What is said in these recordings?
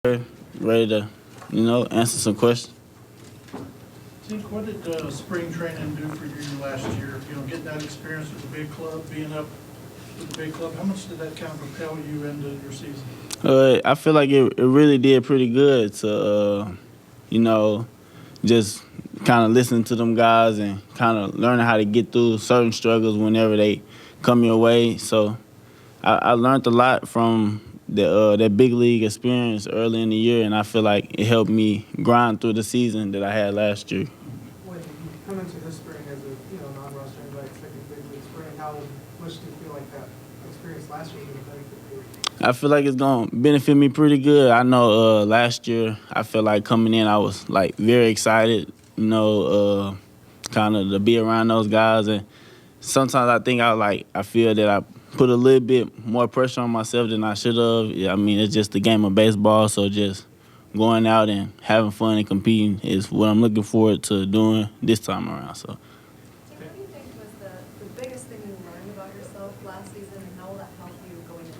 ready to, answer some questions. Tink, what did spring training do for you last year? Getting that experience with the big club, being up with the big club, how much did that kind of propel you into your season? I feel like it really did pretty good to, just kind of listen to them guys and kind of learning how to get through certain struggles whenever they come your way. So I learned a lot from that big league experience early in the year, and I feel like it helped me grind through the season that I had last year. When you come into this spring as a non-roster and second big league spring, how much do you feel like that experience last year was going to benefit you? I feel like it's gonna benefit me pretty good. I know last year I feel like coming in I was like very excited, kind of to be around those guys, and sometimes I think I feel that I put a little bit more pressure on myself than I should have. Yeah, I mean, it's just a game of baseball, so just going out and having fun and competing is what I'm looking forward to doing this time around. So. What do you think was the biggest thing you learned about yourself last season, and how will that help you going into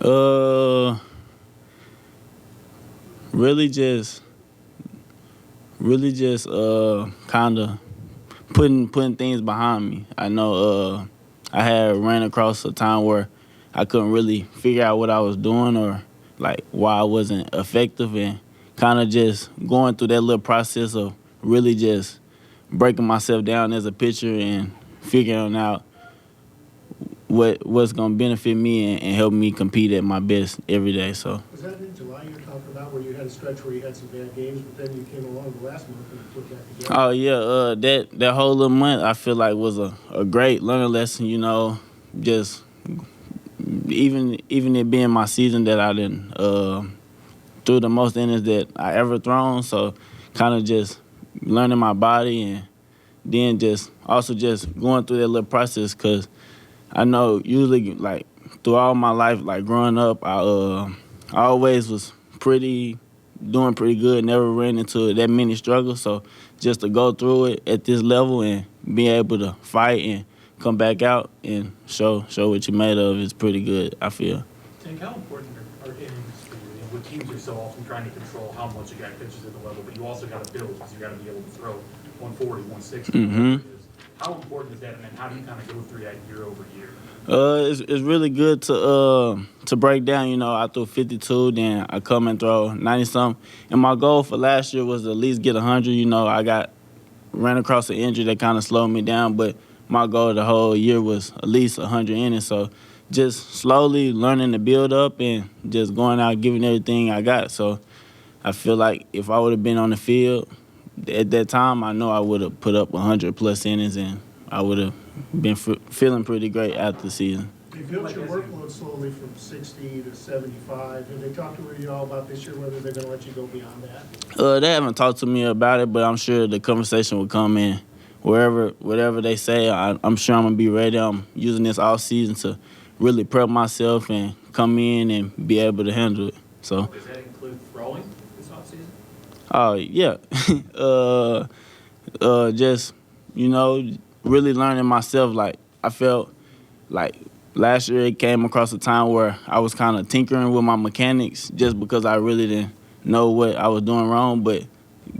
2024? Really just kind of putting things behind me. I know I had ran across a time where I couldn't really figure out what I was doing or like why I wasn't effective, and kind of just going through that little process of really just breaking myself down as a pitcher and figuring out what's gonna benefit me and help me compete at my best every day. So. Was that in July you're talking about, where you had a stretch where you had some bad games, but then you came along the last month and put that together? Oh yeah, that whole little month I feel like was a great learning lesson. Just even it being my season that I didn't threw the most innings that I ever thrown. So kind of just learning my body, and then just also just going through that little process, because I know usually like through all my life, like growing up, I always was doing pretty good, never ran into that many struggles. So just to go through it at this level and be able to fight and come back out and show what you're made of is pretty good, I feel. Tink, how important are innings for you? With teams are so often trying to control how much a guy pitches at the level, but you also got to build, because you got to be able to throw 140, 160. Mm-hmm. How important is that, and then how do you kind of go through that year over year? It's really good to break down. I threw 52, then I come and throw 90-something. And my goal for last year was to at least get 100. I ran across an injury that kind of slowed me down, but my goal the whole year was at least 100 innings. So just slowly learning to build up and just going out giving everything I got. So I feel like if I would have been on the field at that time, I know I would have put up 100-plus innings, and I would have been feeling pretty great after the season. You built your workload slowly from 60 to 75. Have they talked to you all about this year, whether they're going to let you go beyond that? They haven't talked to me about it, but I'm sure the conversation will come in whatever they say. I'm sure I'm going to be ready. I'm using this offseason to really prep myself and come in and be able to handle it. So. Does that include throwing this offseason? Oh, yeah. Just, really learning myself. Like, I felt like last year it came across a time where I was kind of tinkering with my mechanics just because I really didn't know what I was doing wrong. But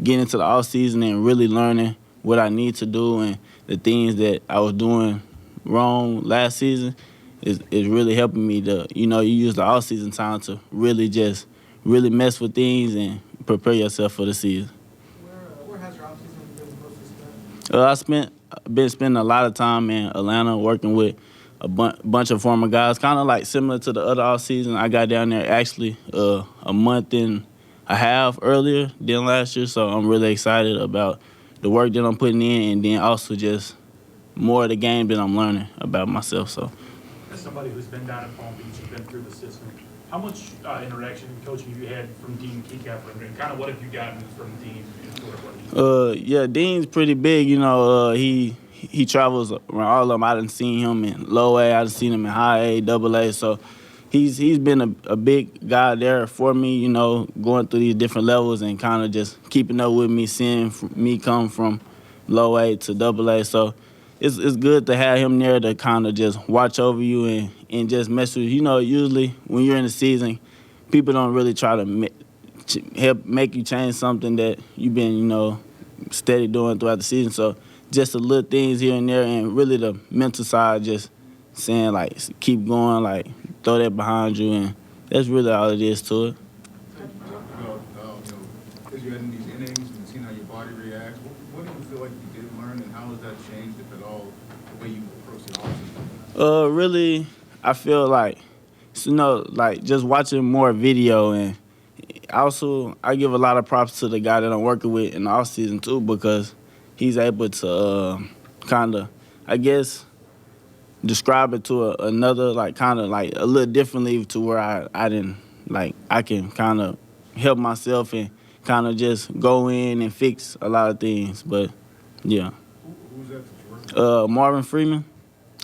getting into the offseason and really learning what I need to do and the things that I was doing wrong last season is really helping me to, you use the offseason time to really mess with things and prepare yourself for the season. Where has your offseason been mostly spent? I've been spending a lot of time in Atlanta working with a bunch of former guys, kind of like similar to the other offseason. I got down there actually a month and a half earlier than last year, so I'm really excited about the work that I'm putting in, and then also just more of the game that I'm learning about myself. So. As somebody who's been down at Palm Beach and been through the system, how much interaction and coaching have you had from Dean Keycapper, and kind of what have you gotten from Dean? Yeah, Dean's pretty big. He travels around all of them. I done seen him in low A, I done seen him in high A, double A. So he's been a big guy there for me. Going through these different levels and kind of just keeping up with me, seeing me come from low A to double A. So it's good to have him there to kind of just watch over you and just mess with you. Usually when you're in the season, people don't really try to help make you change something that you've been, steady doing throughout the season. So just the little things here and there, and really the mental side, just saying, like, keep going, like, throw that behind you, and that's really all it is to it. Because you're in these innings and seeing how your body reacts, what do you feel like you did learn, and how has that changed, if at all, the way you approach the offseason? Really, I feel like, like just watching more video, and also I give a lot of props to the guy that I'm working with in the offseason too, because he's able to kind of, I guess, describe it to another, like, kind of like a little differently, to where I didn't, like, I can kind of help myself and kind of just go in and fix a lot of things. But yeah. Who's that you're working? Marvin Freeman.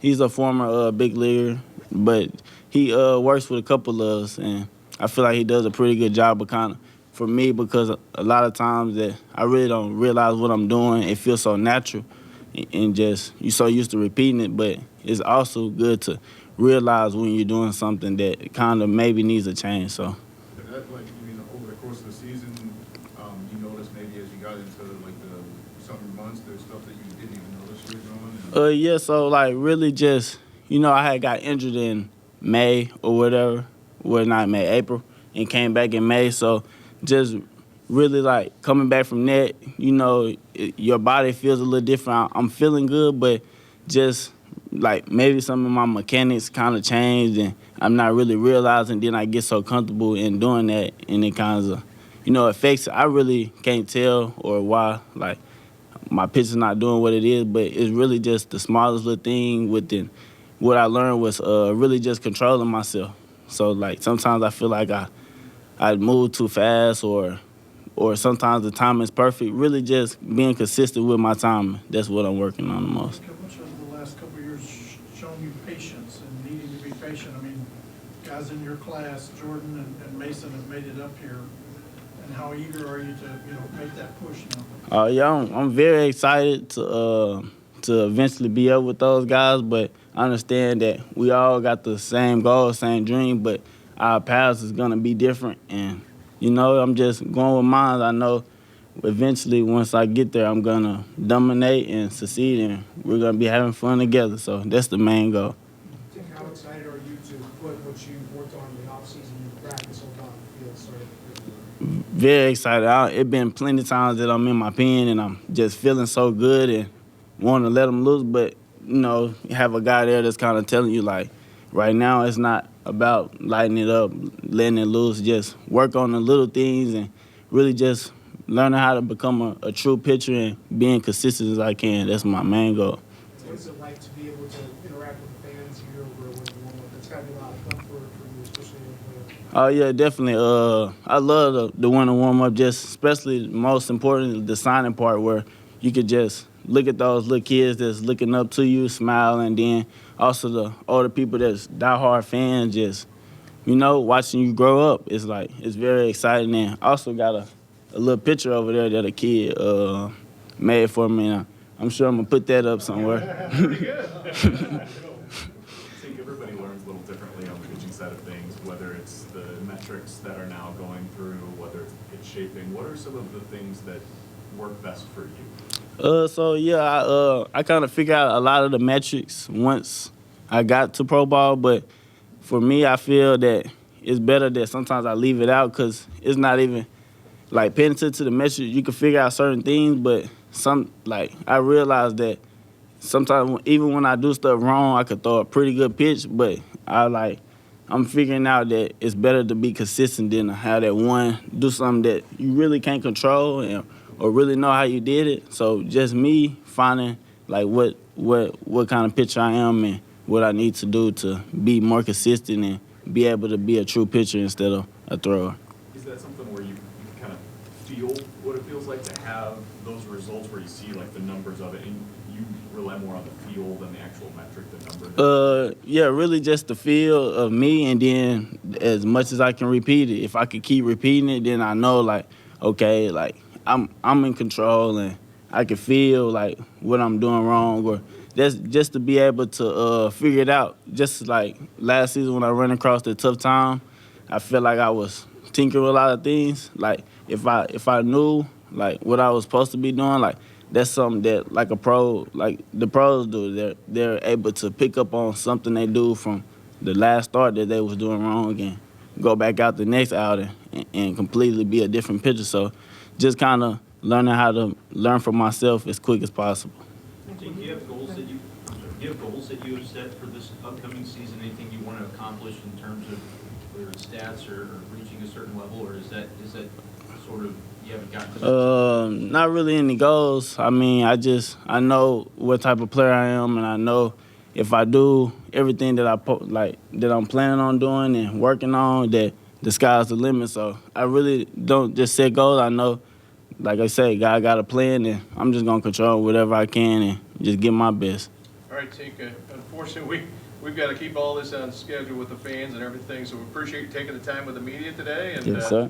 He's a former big leaguer, but he works with a couple of us, and I feel like he does a pretty good job of kind of, for me, because a lot of times that I really don't realize what I'm doing. It feels so natural, and just you're so used to repeating it, but it's also good to realize when you're doing something that kind of maybe needs a change. So. That, like, you mean, over the course of the season, you noticed maybe as you got into like the summer months, there's stuff that you didn't even notice you were doing? Yeah, so like really just, I had got injured in May or whatever. Well, not May, April, and came back in May. So just really like coming back from that, your body feels a little different. I'm feeling good, but just like maybe some of my mechanics kind of changed, and I'm not really realizing. Then I get so comfortable in doing that, and it kind of, affects. I really can't tell or why, like, my pitch is not doing what it is, but it's really just the smallest little thing within. What I learned was really just controlling myself. So, like, sometimes I feel like I move too fast, or sometimes the timing is perfect. Really just being consistent with my timing. That's what I'm working on the most. How much has the last couple of years shown you patience and needing to be patient? I mean, guys in your class, Jordan and Mason, have made it up here. And how eager are you to, make that push now? Yeah, I'm very excited to eventually be up with those guys, but I understand that we all got the same goal, same dream, but our paths is gonna be different. And I'm just going with mine. I know eventually, once I get there, I'm gonna dominate and succeed, and we're gonna be having fun together. So that's the main goal. Tink, how excited are you to put what you worked on in the offseason in practice on the field? Sorry. Very excited. It's been plenty of times that I'm in my pen and I'm just feeling so good and want to let them loose, but you have a guy there that's kind of telling you, like, right now it's not about lighting it up, letting it loose. Just work on the little things and really just learning how to become a true pitcher and being consistent as I can. That's my main goal. What is it like to be able to interact with the fans here over with warm-up? That's got to be a lot of comfort for you, especially in the Oh, yeah, definitely. I love the winter warm-up, just especially most importantly, the signing part, where you could just look at those little kids that's looking up to you, smile, and then also the older people that's diehard fans, just, watching you grow up. It's like, it's very exciting. And I also got a little picture over there that a kid made for me, and I'm sure I'm going to put that up somewhere. I think everybody learns a little differently on the pitching side of things, whether it's the metrics that are now going through, whether it's pitch shaping. What are some of the things that work best for you? I kind of figured out a lot of the metrics once I got to pro ball, but for me, I feel that it's better that sometimes I leave it out, because it's not even, like, paying attention to the metrics. You can figure out certain things, but I realized that sometimes even when I do stuff wrong, I could throw a pretty good pitch, but I'm figuring out that it's better to be consistent than to have that one do something that you really can't control or really know how you did it. So just me finding like what kind of pitcher I am and what I need to do to be more consistent and be able to be a true pitcher instead of a thrower. Is that something where you kind of feel what it feels like to have those results, where you see like the numbers of it, and you rely more on the feel than the actual metric, the number? Yeah, really just the feel of me, and then as much as I can repeat it. If I could keep repeating it, then I know, like, okay, like I'm in control, and I can feel like what I'm doing wrong, or that's just to be able to figure it out. Just like last season when I ran across the tough time, I feel like I was tinkering with a lot of things. Like if I knew like what I was supposed to be doing, like that's something that like a pro, like the pros do. They're able to pick up on something they do from the last start that they was doing wrong and go back out the next outing and completely be a different pitcher. So just kind of learning how to learn from myself as quick as possible. Do you have goals that you have set for this upcoming season? Anything you want to accomplish in terms of whether it's stats or reaching a certain level, or is that sort of you haven't gotten to that? Not really any goals. I mean, I know what type of player I am, and I know if I do everything that that I'm planning on doing and working on, that the sky's the limit. So I really don't just set goals. I know, like I say, God got a plan, and I'm just gonna control whatever I can and just give my best. All right, Tink, unfortunately, we've got to keep all this on schedule with the fans and everything, so we appreciate you taking the time with the media today. And, Yes, sir.